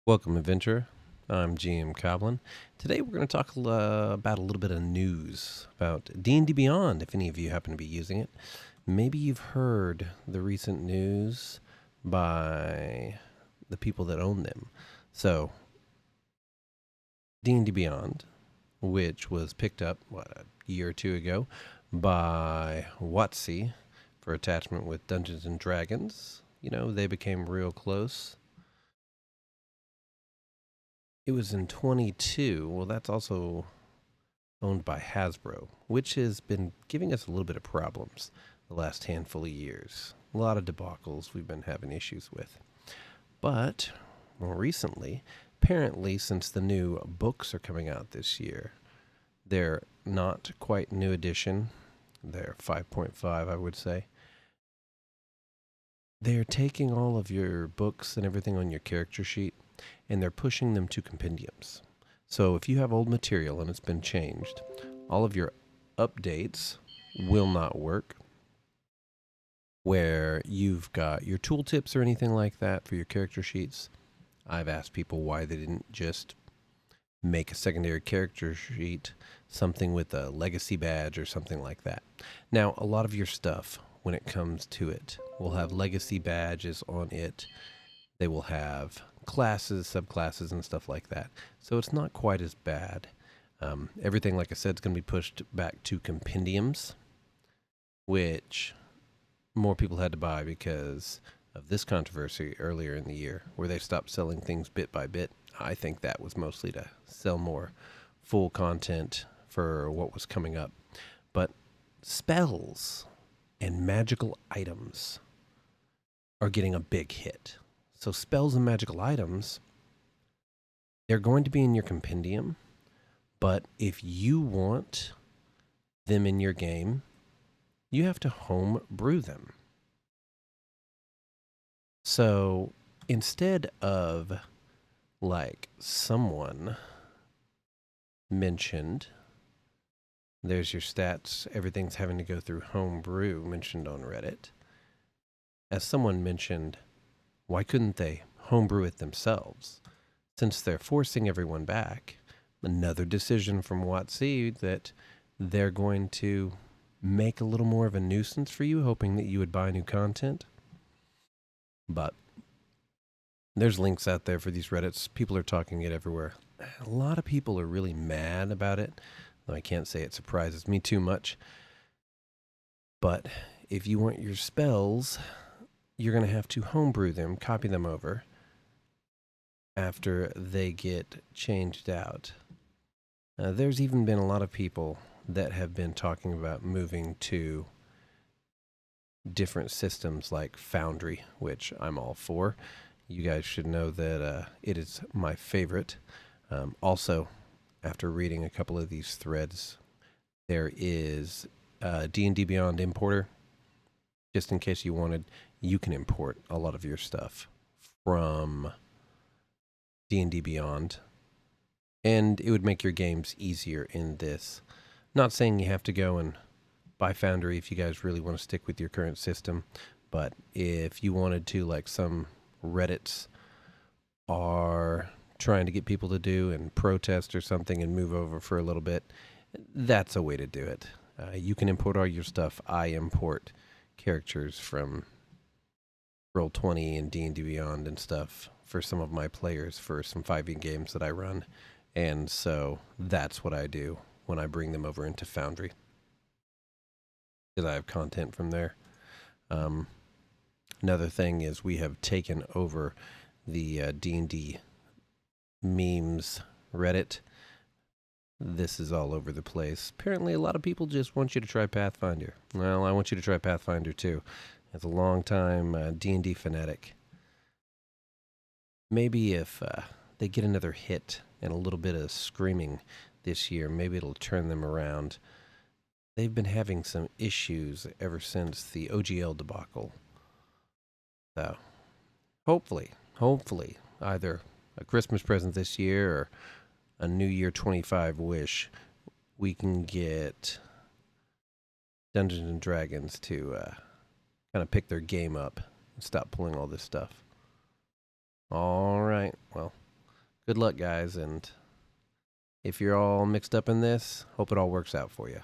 Welcome, adventurer. I'm GM Coblin. Today we're going to talk about a little bit of news about D&D Beyond, if any of you happen to be using it. Maybe you've heard the recent news by the people that own them. So, D&D Beyond, which was picked up, a year or two ago by WOTC for attachment with Dungeons & Dragons. You know, they became real close. It was in 22. Well, that's also owned by Hasbro, which has been giving us a little bit of problems the last handful of years. A lot of debacles we've been having issues with. But more recently, apparently, since the new books are coming out this year, they're not quite new edition. They're 5.5, I would say. They're taking all of your books and everything on your character sheet, and they're pushing them to compendiums. So if you have old material and it's been changed, all of your updates will not work. Where you've got your tooltips or anything like that for your character sheets, I've asked people why they didn't just make a secondary character sheet, something with a legacy badge or something like that. Now, a lot of your stuff, when it comes to it, will have legacy badges on it. They will have classes, subclasses, and stuff like that. So it's not quite as bad. Everything, like I said, is going to be pushed back to compendiums, which more people had to buy because of this controversy earlier in the year where they stopped selling things bit by bit. I think that was mostly to sell more full content for what was coming up. But spells and magical items are getting a big hit. So spells and magical items, they're going to be in your compendium, but if you want them in your game, you have to home brew them. So instead of, like someone mentioned, there's your stats, everything's having to go through home brew mentioned on Reddit. As someone mentioned, why couldn't they homebrew it themselves? Since they're forcing everyone back, another decision from WotC that they're going to make a little more of a nuisance for you, hoping that you would buy new content. But there's links out there for these Reddits. People are talking it everywhere. A lot of people are really mad about it, though I can't say it surprises me too much. But if you want your spells, you're going to have to homebrew them, copy them over after they get changed out. There's even been a lot of people that have been talking about moving to different systems like Foundry, which I'm all for. You guys should know that it is my favorite. Also, after reading a couple of these threads, there is D&D Beyond Importer. Just in case you wanted, you can import a lot of your stuff from D&D Beyond, and it would make your games easier in this. Not saying you have to go and buy Foundry if you guys really want to stick with your current system, but if you wanted to, like some Reddits are trying to get people to do and protest or something and move over for a little bit, that's a way to do it. You can import all your stuff. I import characters from Roll20 and D&D Beyond and stuff for some of my players for some 5e games that I run. And so that's what I do when I bring them over into Foundry, because I have content from there. Another thing is we have taken over the D&D memes Reddit. This is all over the place. Apparently a lot of people just want you to try Pathfinder. Well, I want you to try Pathfinder too. As a long-time D&D fanatic. Maybe if they get another hit and a little bit of screaming this year, maybe it'll turn them around. They've been having some issues ever since the OGL debacle. So, hopefully, either a Christmas present this year or a New Year 25 wish, we can get Dungeons and Dragons to kind of pick their game up and stop pulling all this stuff. All right. Well, Good luck, guys, and if you're all mixed up in this, hope it all works out for you.